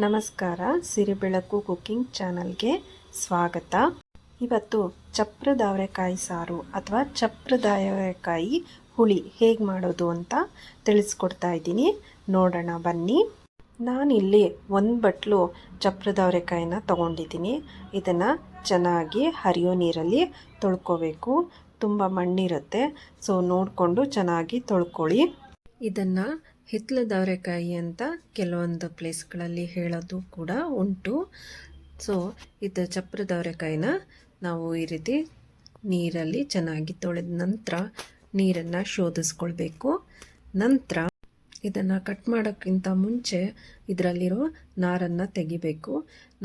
ನಮಸ್ಕಾರ, ಸಿರಿಬೆಳಕು ಕುಕ್ಕಿಂಗ್ ಚಾನಲ್ಗೆ ಸ್ವಾಗತ. ಇವತ್ತು ಚಪ್ರದವರೆಕಾಯಿ ಸಾರು ಅಥವಾ ಚಪ್ರದವರೆಕಾಯಿ ಹುಳಿ ಹೇಗೆ ಮಾಡೋದು ಅಂತ ತಿಳಿಸ್ಕೊಡ್ತಾ ಇದ್ದೀನಿ. ನೋಡೋಣ ಬನ್ನಿ. ನಾನಿಲ್ಲಿ ಒಂದು ಬಟ್ಲು ಚಪ್ರದವರೆಕಾಯಿನ ತೊಗೊಂಡಿದ್ದೀನಿ. ಇದನ್ನು ಚೆನ್ನಾಗಿ ಹರಿಯೋ ನೀರಲ್ಲಿ ತೊಳ್ಕೊಬೇಕು. ತುಂಬ ಮಣ್ಣಿರುತ್ತೆ, ಸೊ ನೋಡಿಕೊಂಡು ಚೆನ್ನಾಗಿ ತೊಳ್ಕೊಳ್ಳಿ. ಇದನ್ನು ಹಿತ್ತಲದವರೆಕಾಯಿ ಅಂತ ಕೆಲವೊಂದು ಪ್ಲೇಸ್ಗಳಲ್ಲಿ ಹೇಳೋದು ಕೂಡ ಉಂಟು. ಸೊ ಇದು ಚಪ್ರದವರೆಕಾಯಿನ ನಾವು ಈ ರೀತಿ ನೀರಲ್ಲಿ ಚೆನ್ನಾಗಿ ತೊಳೆದ ನಂತರ ನೀರನ್ನು ಶೋಧಿಸ್ಕೊಳ್ಬೇಕು. ನಂತರ ಇದನ್ನು ಕಟ್ ಮಾಡೋಕ್ಕಿಂತ ಮುಂಚೆ ಇದರಲ್ಲಿರೋ ನಾರನ್ನು ತೆಗಿಬೇಕು.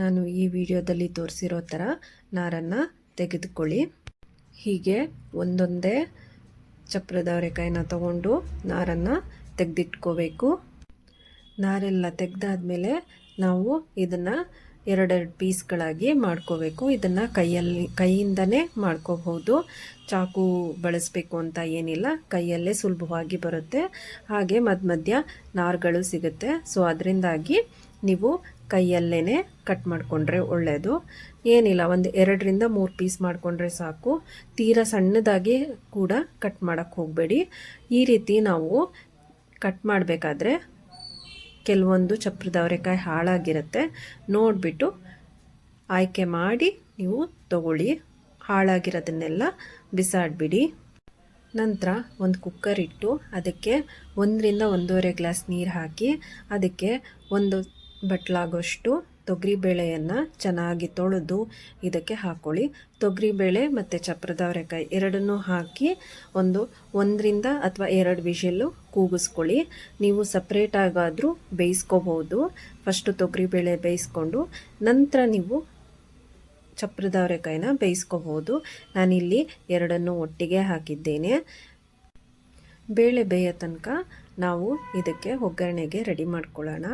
ನಾನು ಈ ವಿಡಿಯೋದಲ್ಲಿ ತೋರಿಸಿರೋ ಥರ ನಾರನ್ನು ತೆಗೆದುಕೊಳ್ಳಿ. ಹೀಗೆ ಒಂದೊಂದೇ ಚಪ್ರದವರೆಕಾಯಿನ ತಗೊಂಡು ನಾರನ್ನು ತೆಗೆದಿಟ್ಕೋಬೇಕು. ನಾರೆಲ್ಲ ತೆಗೆದಾದ್ಮೇಲೆ ನಾವು ಇದನ್ನು ಎರಡೆರಡು ಪೀಸ್ಗಳಾಗಿ ಮಾಡ್ಕೋಬೇಕು. ಇದನ್ನು ಕೈಯಿಂದನೇ ಮಾಡ್ಕೋಬಹುದು. ಚಾಕು ಬಳಸಬೇಕು ಅಂತ ಏನಿಲ್ಲ, ಕೈಯಲ್ಲೇ ಸುಲಭವಾಗಿ ಬರುತ್ತೆ. ಹಾಗೆ ಮಧ್ಯ ನಾರುಗಳು ಸಿಗುತ್ತೆ. ಸೊ ಅದರಿಂದಾಗಿ ನೀವು ಕೈಯಲ್ಲೇ ಕಟ್ ಮಾಡಿಕೊಂಡ್ರೆ ಒಳ್ಳೆಯದು. ಏನಿಲ್ಲ, ಒಂದು 2ರಿಂದ 3 ಪೀಸ್ ಮಾಡಿಕೊಂಡ್ರೆ ಸಾಕು. ತೀರಾ ಸಣ್ಣದಾಗಿ ಕೂಡ ಕಟ್ ಮಾಡೋಕ್ಕೆ ಹೋಗಬೇಡಿ. ಈ ರೀತಿ ನಾವು ಕಟ್ ಮಾಡಬೇಕಾದ್ರೆ ಕೆಲವೊಂದು ಚಪ್ರದವರೆಕಾಯಿ ಹಾಳಾಗಿರುತ್ತೆ. ನೋಡಿಬಿಟ್ಟು ಆಯ್ಕೆ ಮಾಡಿ ನೀವು ತಗೊಳ್ಳಿ. ಹಾಳಾಗಿರೋದನ್ನೆಲ್ಲ ಬಿಸಾಡಿಬಿಡಿ. ನಂತರ ಒಂದು ಕುಕ್ಕರ್ ಇಟ್ಟು ಅದಕ್ಕೆ 1ರಿಂದ 1.5 ಗ್ಲಾಸ್ ನೀರು ಹಾಕಿ ಅದಕ್ಕೆ 1 ಬಟ್ಲಾಗೋಷ್ಟು ತೊಗರಿಬೇಳೆಯನ್ನು ಚೆನ್ನಾಗಿ ತೊಳೆದು ಇದಕ್ಕೆ ಹಾಕ್ಕೊಳ್ಳಿ. ತೊಗರಿಬೇಳೆ ಮತ್ತು ಚಪ್ರದವರೆಕಾಯಿ ಎರಡನ್ನೂ ಹಾಕಿ 1ರಿಂದ ಅಥವಾ 2 ವಿಷಲ್ಲು ಕೂಗಿಸ್ಕೊಳ್ಳಿ. ನೀವು ಸಪ್ರೇಟಾಗಾದರೂ ಬೇಯಿಸ್ಕೋಬೋದು. ಫಸ್ಟು ತೊಗರಿಬೇಳೆ ಬೇಯಿಸ್ಕೊಂಡು ನಂತರ ನೀವು ಚಪ್ರದವರೆಕಾಯಿನ ಬೇಯಿಸ್ಕೋಬೋದು. ನಾನಿಲ್ಲಿ ಎರಡನ್ನೂ ಒಟ್ಟಿಗೆ ಹಾಕಿದ್ದೇನೆ. ಬೇಳೆ ಬೇಯೋ ತನಕ ನಾವು ಇದಕ್ಕೆ ಒಗ್ಗರಣೆಗೆ ರೆಡಿ ಮಾಡ್ಕೊಳ್ಳೋಣ.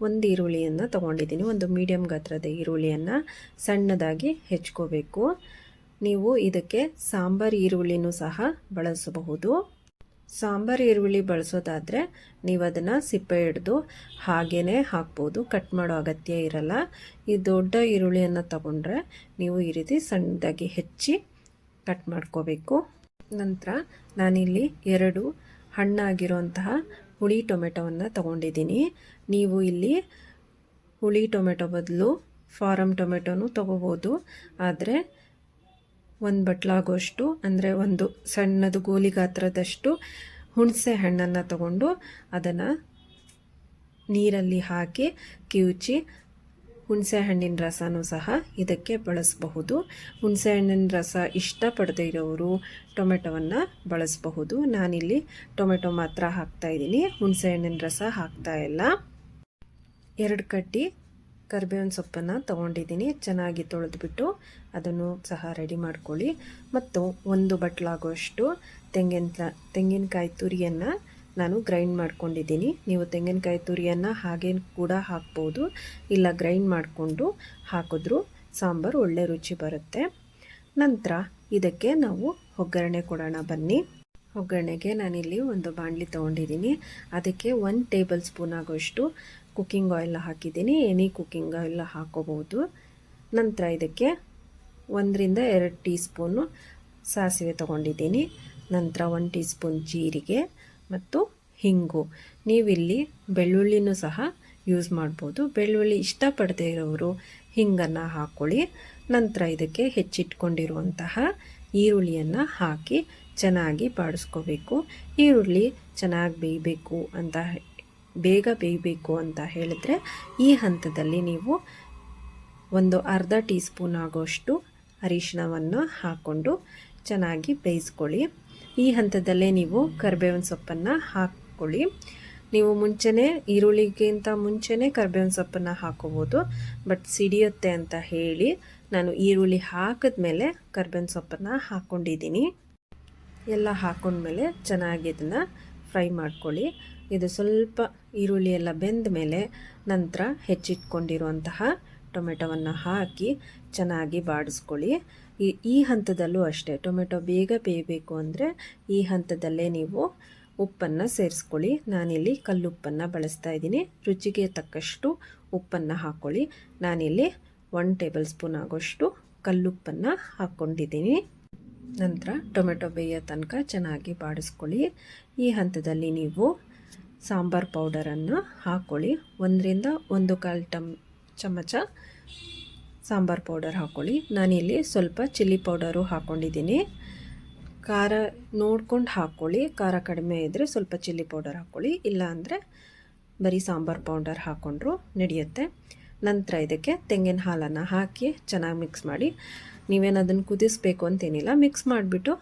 ಒಂದು ಈರುಳ್ಳಿಯನ್ನು ತೊಗೊಂಡಿದ್ದೀನಿ. ಒಂದು ಮೀಡಿಯಮ್ ಗಾತ್ರದ ಈರುಳ್ಳಿಯನ್ನು ಸಣ್ಣದಾಗಿ ಹೆಚ್ಕೋಬೇಕು. ನೀವು ಇದಕ್ಕೆ ಸಾಂಬಾರು ಈರುಳ್ಳಿನೂ ಸಹ ಬಳಸಬಹುದು. ಸಾಂಬಾರು ಈರುಳ್ಳಿ ಬಳಸೋದಾದರೆ ನೀವು ಅದನ್ನು ಸಿಪ್ಪೆ ಹಿಡಿದು ಹಾಗೇ ಹಾಕ್ಬೋದು, ಕಟ್ ಮಾಡೋ ಅಗತ್ಯ ಇರಲ್ಲ. ಈ ದೊಡ್ಡ ಈರುಳ್ಳಿಯನ್ನು ತಗೊಂಡ್ರೆ ನೀವು ಈ ರೀತಿ ಸಣ್ಣದಾಗಿ ಹೆಚ್ಚಿ ಕಟ್ ಮಾಡ್ಕೋಬೇಕು. ನಂತರ ನಾನಿಲ್ಲಿ 2 ಹಣ್ಣಾಗಿರುವಂತಹ ಹುಳಿ ಟೊಮೆಟೊವನ್ನು ತಗೊಂಡಿದ್ದೀನಿ. ನೀವು ಇಲ್ಲಿ ಹುಳಿ ಟೊಮೆಟೊ ಬದಲು ಫಾರಮ್ ಟೊಮೆಟೊನೂ ತೊಗೋಬೋದು. ಆದರೆ 1 ಬಟ್ಲಾಗೋಷ್ಟು ಅಂದರೆ ಒಂದು ಸಣ್ಣದು ಗೋಲಿ ಗಾತ್ರದಷ್ಟು ಹುಣಸೆ ಹಣ್ಣನ್ನು ತಗೊಂಡು ಅದನ್ನು ನೀರಲ್ಲಿ ಹಾಕಿ ಕಿವುಚಿ ಹುಣಸೆ ಹಣ್ಣಿನ ರಸನೂ ಸಹ ಇದಕ್ಕೆ ಬಳಸಬಹುದು. ಹುಣಸೆ ಹಣ್ಣಿನ ರಸ ಇಷ್ಟಪಡದೇ ಇರೋರು ಟೊಮೆಟೊವನ್ನು ಬಳಸಬಹುದು. ನಾನಿಲ್ಲಿ ಟೊಮೆಟೊ ಮಾತ್ರ ಹಾಕ್ತಾಯಿದ್ದೀನಿ, ಹುಣಸೆ ಹಣ್ಣಿನ ರಸ ಹಾಕ್ತಾಯಿಲ್ಲ. 2 ಕಡ್ಡಿ ಕರಿಬೇವಿನ ಸೊಪ್ಪನ್ನು ತೊಗೊಂಡಿದ್ದೀನಿ. ಚೆನ್ನಾಗಿ ತೊಳೆದ್ಬಿಟ್ಟು ಅದನ್ನು ಸಹ ರೆಡಿ ಮಾಡ್ಕೊಳ್ಳಿ. ಮತ್ತು 1 ಬಟ್ಲಾಗುವಷ್ಟು ತೆಂಗಿನಕಾಯಿ ತುರಿಯನ್ನು ನಾನು ಗ್ರೈಂಡ್ ಮಾಡ್ಕೊಂಡಿದ್ದೀನಿ. ನೀವು ತೆಂಗಿನಕಾಯಿ ತುರಿಯನ್ನು ಹಾಗೆ ಕೂಡ ಹಾಕ್ಬೋದು, ಇಲ್ಲ ಗ್ರೈಂಡ್ ಮಾಡಿಕೊಂಡು ಹಾಕಿದ್ರೂ ಸಾಂಬಾರು ಒಳ್ಳೆ ರುಚಿ ಬರುತ್ತೆ. ನಂತರ ಇದಕ್ಕೆ ನಾವು ಒಗ್ಗರಣೆ ಕೊಡೋಣ ಬನ್ನಿ. ಒಗ್ಗರಣೆಗೆ ನಾನಿಲ್ಲಿ ಒಂದು ಬಾಣಲಿ ತೊಗೊಂಡಿದ್ದೀನಿ. ಅದಕ್ಕೆ 1 ಟೇಬಲ್ ಸ್ಪೂನ್ ಆಗೋಷ್ಟು ಕುಕ್ಕಿಂಗ್ ಆಯಿಲ್ ಹಾಕಿದ್ದೀನಿ. ಎನಿ ಕುಕ್ಕಿಂಗ್ ಆಯಿಲ್ ಹಾಕೋಬಹುದು. ನಂತರ ಇದಕ್ಕೆ 1ರಿಂದ 2 ಟೀ ಸ್ಪೂನು ಸಾಸಿವೆ ತೊಗೊಂಡಿದ್ದೀನಿ. ನಂತರ 1 ಟೀ ಸ್ಪೂನ್ ಜೀರಿಗೆ ಮತ್ತು ಹಿಂಗು. ನೀವಿಲ್ಲಿ ಬೆಳ್ಳುಳ್ಳಿನೂ ಸಹ ಯೂಸ್ ಮಾಡ್ಬೋದು. ಬೆಳ್ಳುಳ್ಳಿ ಇಷ್ಟಪಡದೇ ಇರೋರು ಹಿಂಗನ್ನು ಹಾಕ್ಕೊಳ್ಳಿ. ನಂತರ ಇದಕ್ಕೆ ಹೆಚ್ಚಿಟ್ಕೊಂಡಿರುವಂತಹ ಈರುಳ್ಳಿಯನ್ನು ಹಾಕಿ ಚೆನ್ನಾಗಿ ಬಾಡಿಸ್ಕೋಬೇಕು. ಈರುಳ್ಳಿ ಚೆನ್ನಾಗಿ ಬೇಗ ಬೇಯಬೇಕು ಅಂತ ಹೇಳಿದ್ರೆ ಈ ಹಂತದಲ್ಲಿ ನೀವು ಒಂದು ಅರ್ಧ ಟೀ ಸ್ಪೂನ್ ಆಗೋಷ್ಟು ಅರಿಶಿಣವನ್ನು ಹಾಕ್ಕೊಂಡು ಚೆನ್ನಾಗಿ ಬೇಯಿಸ್ಕೊಳ್ಳಿ. ಈ ಹಂತದಲ್ಲೇ ನೀವು ಕರಿಬೇವಿನ ಸೊಪ್ಪನ್ನು ಹಾಕ್ಕೊಳ್ಳಿ. ನೀವು ಈರುಳ್ಳಿಗಿಂತ ಮುಂಚೆನೇ ಕರಿಬೇವಿನ ಸೊಪ್ಪನ್ನು ಹಾಕೋಬೋದು. ಬಟ್ ಸಿಡಿಯುತ್ತೆ ಅಂತ ಹೇಳಿ ನಾನು ಈರುಳ್ಳಿ ಹಾಕಿದ್ಮೇಲೆ ಕರಿಬೇವಿನ ಸೊಪ್ಪನ್ನು ಹಾಕ್ಕೊಂಡಿದ್ದೀನಿ. ಎಲ್ಲ ಹಾಕ್ಕೊಂಡ್ಮೇಲೆ ಚೆನ್ನಾಗಿ ಇದನ್ನು ಫ್ರೈ ಮಾಡ್ಕೊಳ್ಳಿ. ಇದು ಸ್ವಲ್ಪ ಈರುಳ್ಳಿ ಎಲ್ಲ ಬೆಂದ ಮೇಲೆ ನಂತರ ಹೆಚ್ಚಿಟ್ಕೊಂಡಿರುವಂತಹ ಟೊಮೆಟೊವನ್ನು ಹಾಕಿ ಚೆನ್ನಾಗಿ ಬಾಡಿಸ್ಕೊಳ್ಳಿ. ಈ ಹಂತದಲ್ಲೂ ಅಷ್ಟೇ, ಟೊಮೆಟೊ ಬೇಗ ಬೇಯಬೇಕು ಅಂದರೆ ಈ ಹಂತದಲ್ಲೇ ನೀವು ಉಪ್ಪನ್ನು ಸೇರಿಸ್ಕೊಳ್ಳಿ. ನಾನಿಲ್ಲಿ ಕಲ್ಲುಪ್ಪನ್ನು ಬಳಸ್ತಾ ಇದ್ದೀನಿ. ರುಚಿಗೆ ತಕ್ಕಷ್ಟು ಉಪ್ಪನ್ನು ಹಾಕ್ಕೊಳ್ಳಿ. ನಾನಿಲ್ಲಿ 1 ಟೇಬಲ್ ಸ್ಪೂನ್ ಆಗೋಷ್ಟು ಕಲ್ಲುಪ್ಪನ್ನು ಹಾಕ್ಕೊಂಡಿದ್ದೀನಿ. ನಂತರ ಟೊಮೆಟೊ ಬೇಯೋ ತನಕ ಚೆನ್ನಾಗಿ ಬಾಡಿಸ್ಕೊಳ್ಳಿ. ಈ ಹಂತದಲ್ಲಿ ನೀವು ಸಾಂಬಾರ್ ಪೌಡರನ್ನು ಹಾಕ್ಕೊಳ್ಳಿ. 1ರಿಂದ 1/4 ಚಮಚ ಸಾಂಬಾರ್ ಪೌಡರ್ ಹಾಕ್ಕೊಳ್ಳಿ. ನಾನಿಲ್ಲಿ ಸ್ವಲ್ಪ ಚಿಲ್ಲಿ ಪೌಡರು ಹಾಕ್ಕೊಂಡಿದ್ದೀನಿ. ಖಾರ ನೋಡ್ಕೊಂಡು ಹಾಕ್ಕೊಳ್ಳಿ. ಖಾರ ಕಡಿಮೆ ಇದ್ದರೆ ಸ್ವಲ್ಪ ಚಿಲ್ಲಿ ಪೌಡರ್ ಹಾಕ್ಕೊಳ್ಳಿ, ಇಲ್ಲ ಅಂದರೆ ಬರೀ ಸಾಂಬಾರ್ ಪೌಡರ್ ಹಾಕ್ಕೊಂಡ್ರೂ ನಡೆಯುತ್ತೆ. ನಂತರ ಇದಕ್ಕೆ ತೆಂಗಿನ ಹಾಲನ್ನು ಹಾಕಿ ಚೆನ್ನಾಗಿ ಮಿಕ್ಸ್ ಮಾಡಿ. ನೀವೇನು ಅದನ್ನು ಕುದಿಸ್ಬೇಕು ಅಂತೇನಿಲ್ಲ, ಮಿಕ್ಸ್ ಮಾಡಿಬಿಟ್ಟು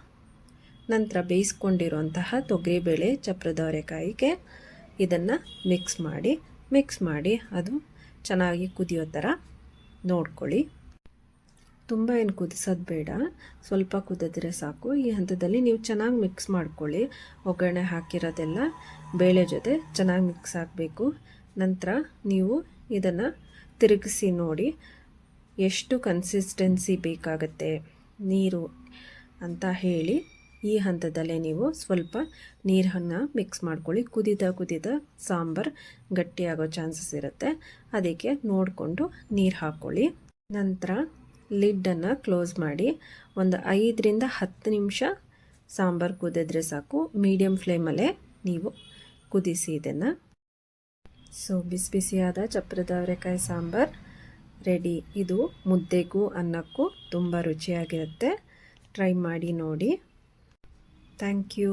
ನಂತರ ಬೇಯಿಸ್ಕೊಂಡಿರುವಂತಹ ತೊಗರಿಬೇಳೆ ಚಪ್ರದ ಅವರೆಕಾಯಿಗೆ ಇದನ್ನು ಮಿಕ್ಸ್ ಮಾಡಿ ಅದು ಚೆನ್ನಾಗಿ ಕುದಿಯೋ ಥರ ನೋಡ್ಕೊಳ್ಳಿ. ತುಂಬ ಏನು ಕುದಿಸೋದು ಬೇಡ, ಸ್ವಲ್ಪ ಕುದಿದ್ರೆ ಸಾಕು. ಈ ಹಂತದಲ್ಲಿ ನೀವು ಚೆನ್ನಾಗಿ ಮಿಕ್ಸ್ ಮಾಡ್ಕೊಳ್ಳಿ. ಒಗ್ಗರಣೆ ಹಾಕಿರೋದೆಲ್ಲ ಬೇಳೆ ಜೊತೆ ಚೆನ್ನಾಗಿ ಮಿಕ್ಸ್ ಆಗಬೇಕು. ನಂತರ ನೀವು ಇದನ್ನು ತಿರುಗಿಸಿ ನೋಡಿ ಎಷ್ಟು ಕನ್ಸಿಸ್ಟೆನ್ಸಿ ಬೇಕಾಗುತ್ತೆ ನೀರು ಅಂತ ಹೇಳಿ. ಈ ಹಂತದಲ್ಲೇ ನೀವು ಸ್ವಲ್ಪ ನೀರನ್ನು ಮಿಕ್ಸ್ ಮಾಡ್ಕೊಳ್ಳಿ. ಕುದಿದ ಸಾಂಬಾರು ಗಟ್ಟಿಯಾಗೋ ಚಾನ್ಸಸ್ ಇರುತ್ತೆ, ಅದಕ್ಕೆ ನೋಡಿಕೊಂಡು ನೀರು ಹಾಕ್ಕೊಳ್ಳಿ. ನಂತರ ಲಿಡ್ಡನ್ನು ಕ್ಲೋಸ್ ಮಾಡಿ ಒಂದು 5ರಿಂದ 10 ನಿಮಿಷ ಸಾಂಬಾರು ಕುದಿದ್ರೆ ಸಾಕು. ಮೀಡಿಯಮ್ ಫ್ಲೇಮಲ್ಲೇ ನೀವು ಕುದಿಸಿ ಇದನ್ನು. ಸೊ ಬಿಸಿಯಾದ ಚಪ್ರದ ಅವರೆಕಾಯಿ ಸಾಂಬಾರು ರೆಡಿ. ಇದು ಮುದ್ದೆಗೂ ಅನ್ನಕ್ಕೂ ತುಂಬ ರುಚಿಯಾಗಿರುತ್ತೆ. ಟ್ರೈ ಮಾಡಿ ನೋಡಿ. Thank you.